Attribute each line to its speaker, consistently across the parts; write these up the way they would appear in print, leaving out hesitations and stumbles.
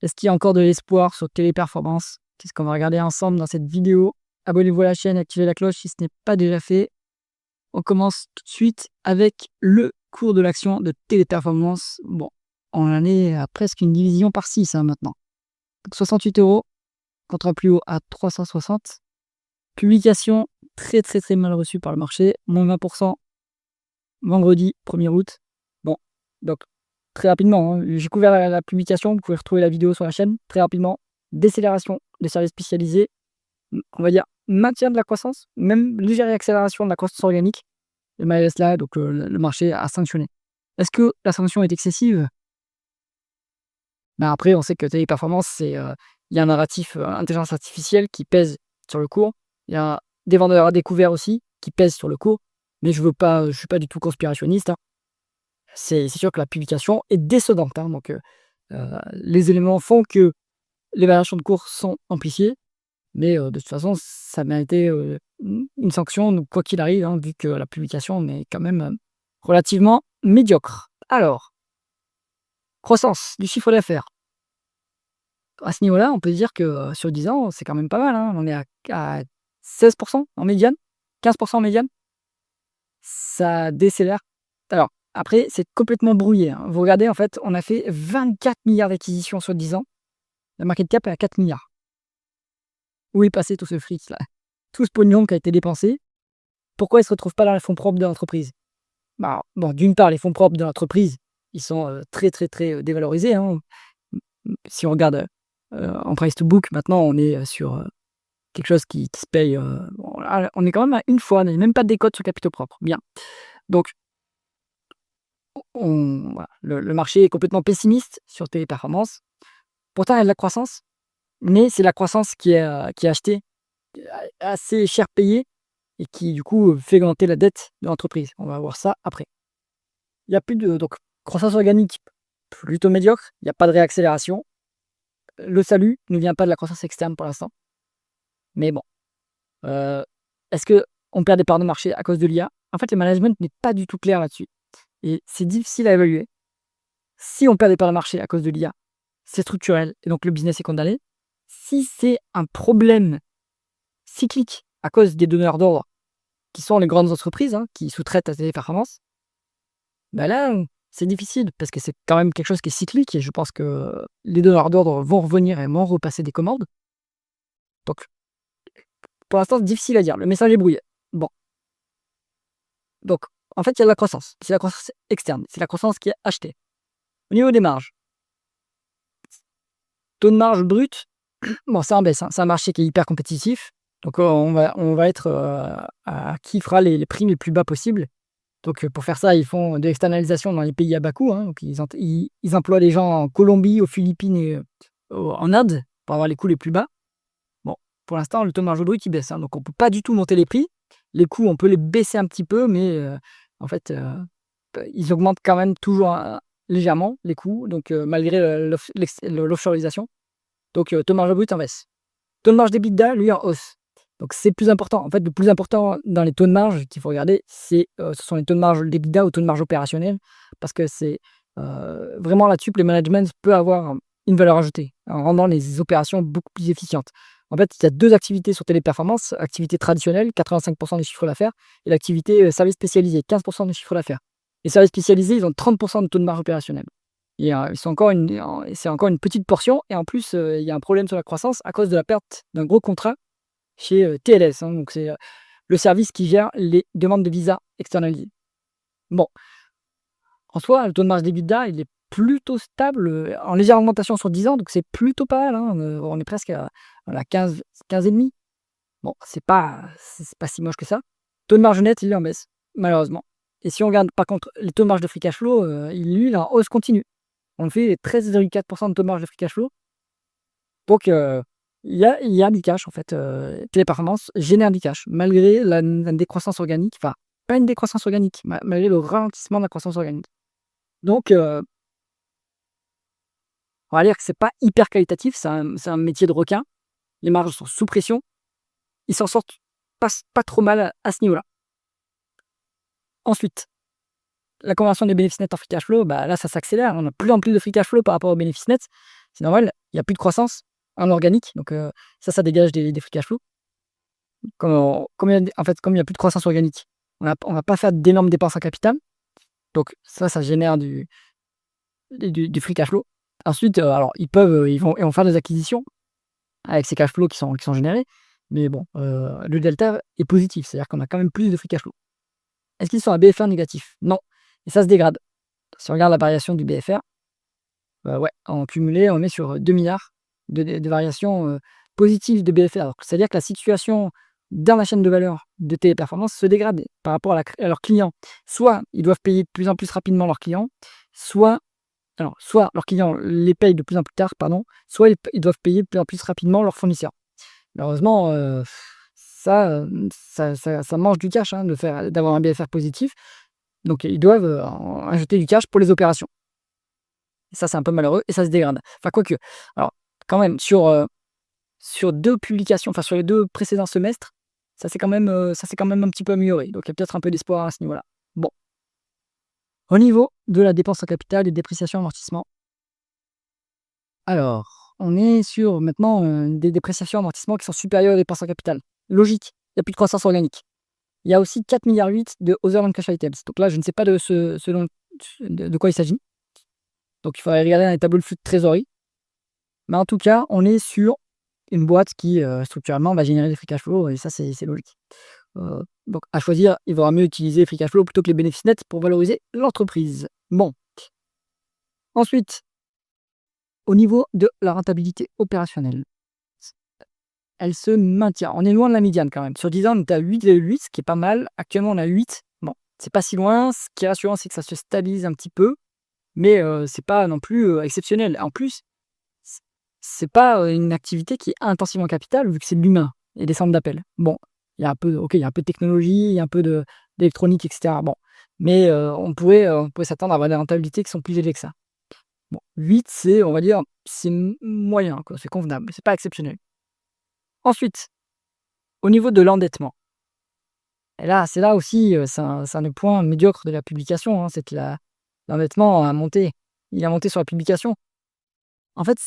Speaker 1: Est-ce qu'il y a encore de l'espoir sur Téléperformance? C'est ce qu'on va regarder ensemble dans cette vidéo. Abonnez-vous à la chaîne, activez la cloche si ce n'est pas déjà fait. On commence tout de suite avec le cours de l'action de Téléperformance. Bon, on en est à presque une division par 6 maintenant. Donc 68 € contre un plus haut à 360. Publication très mal reçue par le marché, moins 20% vendredi 1er août. Bon, donc très rapidement, hein, j'ai couvert la publication, vous pouvez retrouver la vidéo sur la chaîne. Très rapidement, décélération des services spécialisés, on va dire maintien de la croissance, même légère accélération de la croissance organique. Et malgré cela, donc le marché a sanctionné. Est-ce que la sanction est excessive? Ben après, on sait que Téléperformance, c'est il y a un narratif intelligence artificielle qui pèse sur le cours. Il y a des vendeurs à découvert aussi qui pèsent sur le cours. Mais je suis pas du tout conspirationniste, hein. C'est sûr que la publication est décevante, hein, donc les éléments font que les variations de cours sont amplifiées, mais de toute façon, ça méritait une sanction, donc quoi qu'il arrive, hein, vu que la publication est quand même relativement médiocre. Alors, croissance du chiffre d'affaires. À ce niveau-là, on peut dire que sur 10 ans, c'est quand même pas mal, hein. On est à 16% en médiane, 15% en médiane. Ça décélère. Alors, après, c'est complètement brouillé, hein. Vous regardez, en fait, on a fait 24 milliards d'acquisitions sur 10 ans. La market cap est à 4 milliards. Où est passé tout ce fric là? Tout ce pognon qui a été dépensé, pourquoi il ne se retrouve pas dans les fonds propres de l'entreprise? Bah, bon, d'une part, les fonds propres de l'entreprise, ils sont très dévalorisés, hein. Si on regarde en price to book, maintenant, on est sur quelque chose qui se paye. Bon, là, on est quand même à une fois, on n'a même pas de décote sur capitaux propres. Bien. Donc, voilà, le marché est complètement pessimiste sur Téléperformance. Pourtant, il y a de la croissance, mais c'est la croissance qui est achetée, assez cher payée et qui, du coup, fait augmenter la dette de l'entreprise. On va voir ça après. Il y a plus de donc croissance organique plutôt médiocre, il y a pas de réaccélération. Le salut ne vient pas de la croissance externe pour l'instant. Mais bon, est-ce qu'on perd des parts de marché à cause de l'IA? En fait, le management n'est pas du tout clair là-dessus et c'est difficile à évaluer. Si on perd des parts de marché à cause de l'IA, c'est structurel et donc le business est condamné. Si c'est un problème cyclique à cause des donneurs d'ordre qui sont les grandes entreprises, hein, qui sous-traitent à Téléperformance, bah là, c'est difficile parce que c'est quand même quelque chose qui est cyclique et je pense que les donneurs d'ordre vont revenir et vont repasser des commandes. Donc, pour l'instant, c'est difficile à dire. Le message est brouillé. Bon, donc, en fait, il y a de la croissance. C'est la croissance externe. C'est la croissance qui est achetée. Au niveau des marges, taux de marge brut, bon, c'est en baisse, hein. C'est un marché qui est hyper compétitif. Donc, on va être à qui fera les prix les plus bas possibles. Donc, pour faire ça, ils font de l'externalisation dans les pays à bas coût, hein. Donc, ils emploient des gens en Colombie, aux Philippines et en Inde pour avoir les coûts les plus bas. Bon, pour l'instant, le taux de marge brut, il baisse, hein. Donc, on ne peut pas du tout monter les prix. Les coûts, on peut les baisser un petit peu, mais en fait, ils augmentent quand même toujours légèrement, les coûts, donc malgré l'offshoreisation. Donc, taux de marge brut en baisse. Taux de marge d'EBITDA, lui, en hausse. Donc, c'est plus important. En fait, le plus important dans les taux de marge qu'il faut regarder, ce sont les taux de marge d'EBITDA ou taux de marge opérationnel, parce que c'est vraiment là-dessus que le management peut avoir une valeur ajoutée, en rendant les opérations beaucoup plus efficientes. En fait, il y a deux activités sur Téléperformance, activité traditionnelle, 85% du chiffre d'affaires, et l'activité service spécialisé, 15% du chiffre d'affaires. Les services spécialisés, ils ont 30% de taux de marge opérationnel. Et c'est encore une petite portion et en plus, il y a un problème sur la croissance à cause de la perte d'un gros contrat chez, TLS, hein. Donc c'est, le service qui gère les demandes de visa externalisées. Bon, en soi, le taux de marge d'EBITDA, il est plutôt stable, en légère augmentation sur 10 ans, donc c'est plutôt pas mal, hein, on est presque à voilà 15 et demi. Bon, c'est pas si moche que ça. Taux de marge net, il est en baisse, malheureusement. Et si on regarde par contre les taux de marge de free cash flow, il est en hausse continue. On fait 13,4% de taux de marge de free cash flow. Donc, il y a du cash en fait, Téléperformance génère du cash malgré la décroissance organique, enfin, pas une décroissance organique, malgré le ralentissement de la croissance organique. Donc, on va dire que c'est pas hyper qualitatif, c'est un métier de requin. Les marges sont sous pression. Ils s'en sortent pas trop mal à ce niveau-là. Ensuite, la conversion des bénéfices nets en free cash flow, bah, là, ça s'accélère. On a plus en plus de free cash flow par rapport aux bénéfices nets. C'est normal, il y a plus de croissance en organique, donc ça dégage des free cash flow. Comme il y a plus de croissance organique, on va pas faire d'énormes dépenses en capital, donc ça génère du free cash flow. Ensuite, alors ils vont faire des acquisitions avec ces cash flows qui sont générés, mais bon, le delta est positif, c'est-à-dire qu'on a quand même plus de free cash flow. Est-ce qu'ils sont à BFR négatif? Non, et ça se dégrade. Si on regarde la variation du BFR, ouais, en cumulé, on est sur 2 000 000 de variations, positives de BFR. Donc c'est-à-dire que la situation dans la chaîne de valeur de Téléperformance se dégrade par rapport à leurs clients. Soit ils doivent payer de plus en plus rapidement leurs clients, soit leurs clients les payent de plus en plus tard, pardon, soit ils doivent payer de plus en plus rapidement leurs fournisseurs. Malheureusement, ça mange du cash, hein, d'avoir un BFR positif, donc ils doivent, injecter du cash pour les opérations. Et ça, c'est un peu malheureux et ça se dégrade. Enfin quoique, alors quand même sur 2 publications, enfin sur les 2 précédents semestres, ça s'est quand même un petit peu amélioré, donc il y a peut-être un peu d'espoir à ce niveau-là. Bon, au niveau de la dépense en capital et dépréciation amortissement, alors on est sur maintenant, des dépréciations amortissements qui sont supérieures aux dépenses en capital. Logique, il y a plus de croissance organique. Il y a aussi 4,8 milliards de other non-cash items. Donc là, je ne sais pas de quoi il s'agit. Donc il faudrait regarder dans les tableaux de flux de trésorerie. Mais en tout cas, on est sur une boîte qui, structurellement va générer des free cash flow et ça, c'est logique. Donc à choisir, il vaudra mieux utiliser free cash flow plutôt que les bénéfices nets pour valoriser l'entreprise. Bon. Ensuite, au niveau de la rentabilité opérationnelle, elle se maintient. On est loin de la médiane quand même. Sur 10 ans, on est à 8,8, ce qui est pas mal. Actuellement, on a 8. Bon, c'est pas si loin. Ce qui est rassurant, c'est que ça se stabilise un petit peu, mais c'est pas non plus, exceptionnel. En plus, c'est pas, une activité qui est intensive en capital vu que c'est de l'humain et des centres d'appel. Bon, il y a un peu il y a un peu de technologie, il y a un peu d'électronique et cetera. Bon, mais on pourrait s'attendre à avoir des rentabilités qui sont plus élevées que ça. Bon, 8, c'est, on va dire, c'est moyen quoi, c'est convenable, c'est pas exceptionnel. Ensuite, au niveau de l'endettement, et là, c'est là aussi, c'est un des points médiocres de la publication, hein, c'est que l'endettement a monté. Il a monté sur la publication. En fait,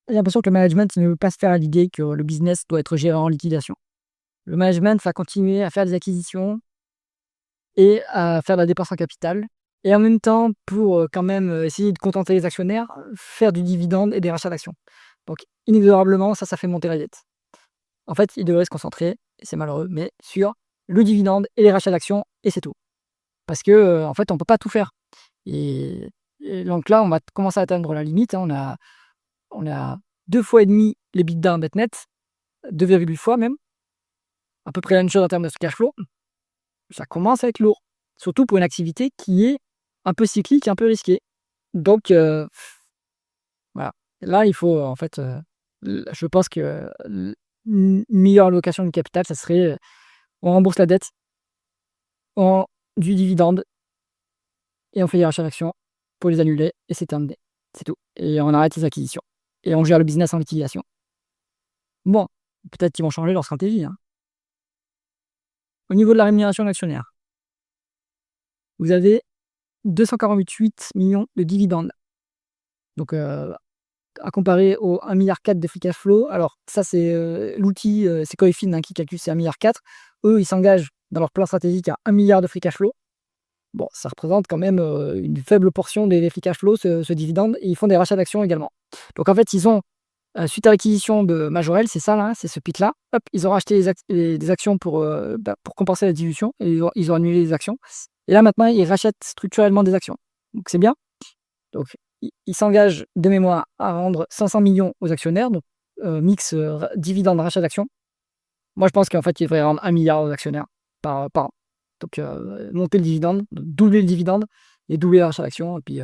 Speaker 1: j'ai l'impression que le management ne veut pas se faire à l'idée que le business doit être géré en liquidation. Le management va continuer à faire des acquisitions et à faire de la dépense en capital et en même temps pour, quand même, essayer de contenter les actionnaires, faire du dividende et des rachats d'actions. Donc inexorablement, ça fait monter la dette. En fait, il devrait se concentrer, et c'est malheureux, mais sur le dividende et les rachats d'actions et c'est tout. Parce que, en fait, on peut pas tout faire et donc là, on va commencer à atteindre la limite, hein. On est à 2 fois et demi l'EBITDA en dette nette, 2,8 fois même, à peu près la même chose en termes de cash flow. Ça commence à être lourd, surtout pour une activité qui est un peu cyclique, un peu risquée. Donc voilà. Là, il faut, en fait, je pense que une meilleure allocation du capital, ça serait, on rembourse la dette, on du dividende et on fait des rachats d'actions pour les annuler et c'est terminé. C'est tout et on arrête les acquisitions et on gère le business en liquidation. Bon, peut-être qu'ils vont changer leur stratégie, hein. Au niveau de la rémunération de l'actionnaire, vous avez 248 millions de dividendes. Donc, à comparer aux 1,4 milliard de free cash flow. Alors ça, c'est, l'outil, c'est Coefin, hein, qui calcule ces 1,4 milliard. Eux, ils s'engagent dans leur plan stratégique à 1 milliard de free cash flow. Bon, ça représente quand même, une faible portion des free cash flow, ce dividende et ils font des rachats d'actions également. Donc en fait, ils ont, suite à l'acquisition de Majorel, c'est ça là, c'est ce pic là, hop, ils ont racheté des actions pour compenser la dilution et ils ont annulé les actions et là maintenant, ils rachètent structurellement des actions. Donc c'est bien. Donc ils s'engagent de mémoire à rendre 500 millions aux actionnaires, donc mix, dividende, rachat d'actions. Moi, je pense qu'en fait, ils devraient rendre 1 milliard aux actionnaires par an. Donc monter le dividende, doubler le dividende et doubler le rachat d'actions et puis,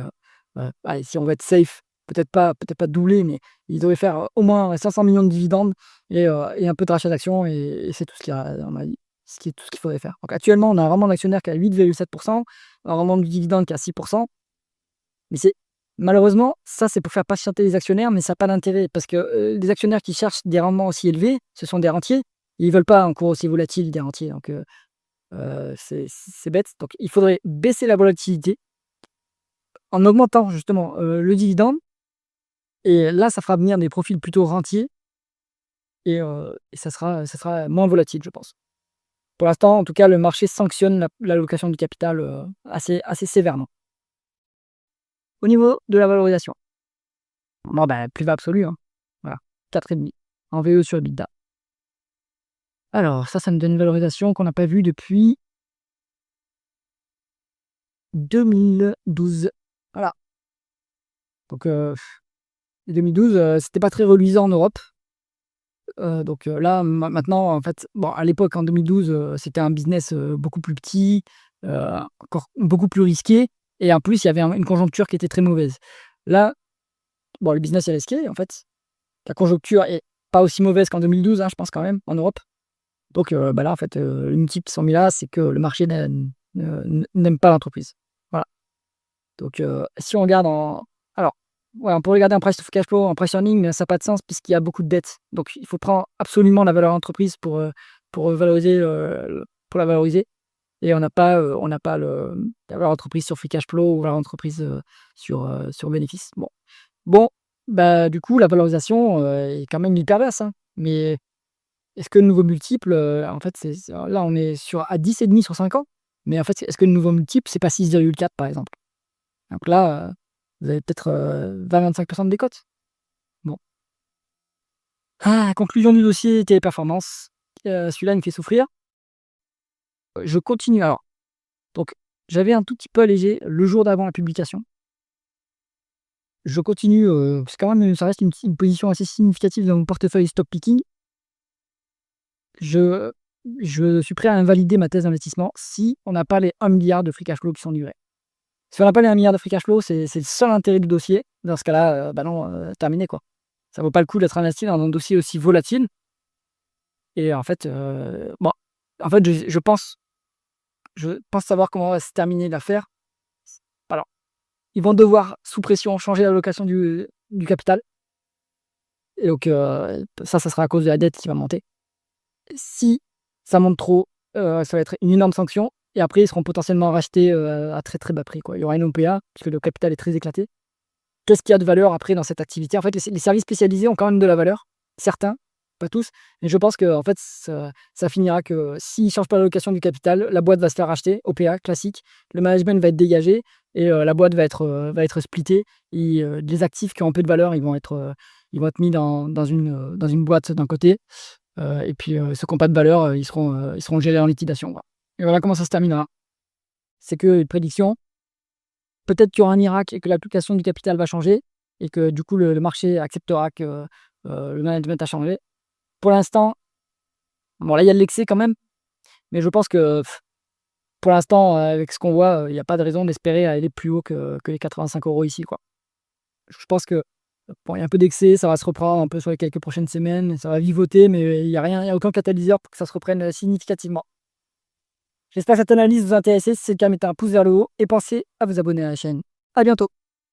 Speaker 1: allez, si on veut être safe, peut-être pas doubler, mais ils devraient faire, au moins 500 millions de dividendes et un peu de rachat d'actions et c'est tout ce qu'il y a, à mon avis, tout ce qu'il faudrait faire. Donc actuellement, on a un rendement d'actionnaire qui est à 8,7 un rendement du dividende qui est à 6 mais c'est malheureusement, ça, c'est pour faire patienter les actionnaires, mais ça a pas d'intérêt parce que, les actionnaires qui cherchent des rendements aussi élevés, ce sont des rentiers. Ils veulent pas un cours aussi volatile des rentiers, donc c'est bête. Donc il faudrait baisser la volatilité en augmentant justement, le dividende et là, ça fera venir des profils plutôt rentiers et ça sera moins volatile, je pense. Pour l'instant, en tout cas, le marché sanctionne l'allocation du capital, assez sévèrement. Au niveau de la valorisation, bon, bah, plus bas absolu, hein. Voilà, 4,5 en VE sur EBITDA. Alors ça me donne une valorisation qu'on n'a pas vue depuis 2012. Voilà, donc 2012, c'était pas très reluisant en Europe. Donc là, maintenant, en fait, bon, à l'époque, en 2012, c'était un business, beaucoup plus petit, encore beaucoup plus risqué et en plus, il y avait une conjoncture qui était très mauvaise. Là, bon, le business est risqué, en fait. La conjoncture est pas aussi mauvaise qu'en 2012, hein, je pense quand même, en Europe. Donc bah, là, en fait, les multiples qui sont mis là, c'est que le marché n'aime pas l'entreprise. Voilà. Donc si on regarde en alors, ouais, on peut regarder en price to cash flow, en price earning, mais ça a pas de sens puisqu'il y a beaucoup de dettes. Donc il faut prendre absolument la valeur d'entreprise pour valoriser, pour la valoriser et on n'a pas la valeur d'entreprise sur free cash flow ou valeur d'entreprise, sur bénéfice. Bon, bah, du coup, la valorisation, est quand même hyper basse, hein, mais est-ce que le nouveau multiple, en fait, c'est là, on est à 10,5 sur 5 ans, mais en fait, est-ce que le nouveau multiple, c'est pas 6,4 par exemple? Donc là, vous avez peut-être, 20-25 de décote. Bon. Ah, conclusion du dossier Téléperformance, celui-là, il me fait souffrir. Je continue alors, donc j'avais un tout petit peu allégé le jour d'avant la publication. Je continue, c'est quand même, ça reste une position assez significative dans mon portefeuille stock picking. Je je suis prêt à invalider ma thèse d'investissement si on n'a pas les 1 milliard de free cash flow qui sont livrés. Si on n'a pas les 1 milliard de free cash flow, c'est le seul intérêt du dossier. Dans ce cas-là, bah non, terminé quoi. Ça vaut pas le coup d'être investi dans un dossier aussi volatile et en fait, bon, en fait, je pense savoir comment va se terminer l'affaire. Alors, ils vont devoir, sous pression, changer l'allocation du capital et donc ça sera à cause de la dette qui va monter. Si ça monte trop, ça va être une énorme sanction et après ils seront potentiellement rachetés, à très, très bas prix, quoi. Il y aura une OPA puisque le capital est très éclaté. Qu'est-ce qu'il y a de valeur après dans cette activité? En fait, les services spécialisés ont quand même de la valeur, certains, pas tous, mais je pense qu'en fait, ça finira que s'ils ne changent pas l'allocation du capital, la boîte va se faire racheter, OPA classique, le management va être dégagé et la boîte va être splittée et les actifs qui ont un peu de valeur, ils vont être mis dans une boîte d'un côté, et puis ceux qui ont pas de valeur, ils seront gérés en liquidation, quoi. Et voilà comment ça se terminera. C'est qu'une prédiction. Peut-être qu'il y aura un Irak et que l'application du capital va changer et que du coup le marché acceptera que, le management a changé. Pour l'instant, bon là il y a de l'excès quand même, mais je pense que pour l'instant, avec ce qu'on voit, il y a pas de raison d'espérer aller plus haut que les 85 € ici, quoi. Je pense que, bon, il y a un peu d'excès, ça va se reprendre un peu sur les quelques prochaines semaines, ça va vivoter, mais il y a aucun catalyseur pour que ça se reprenne, significativement. J'espère que cette analyse vous a intéressé. Si c'est le cas, mettez un pouce vers le haut et pensez à vous abonner à la chaîne. À bientôt.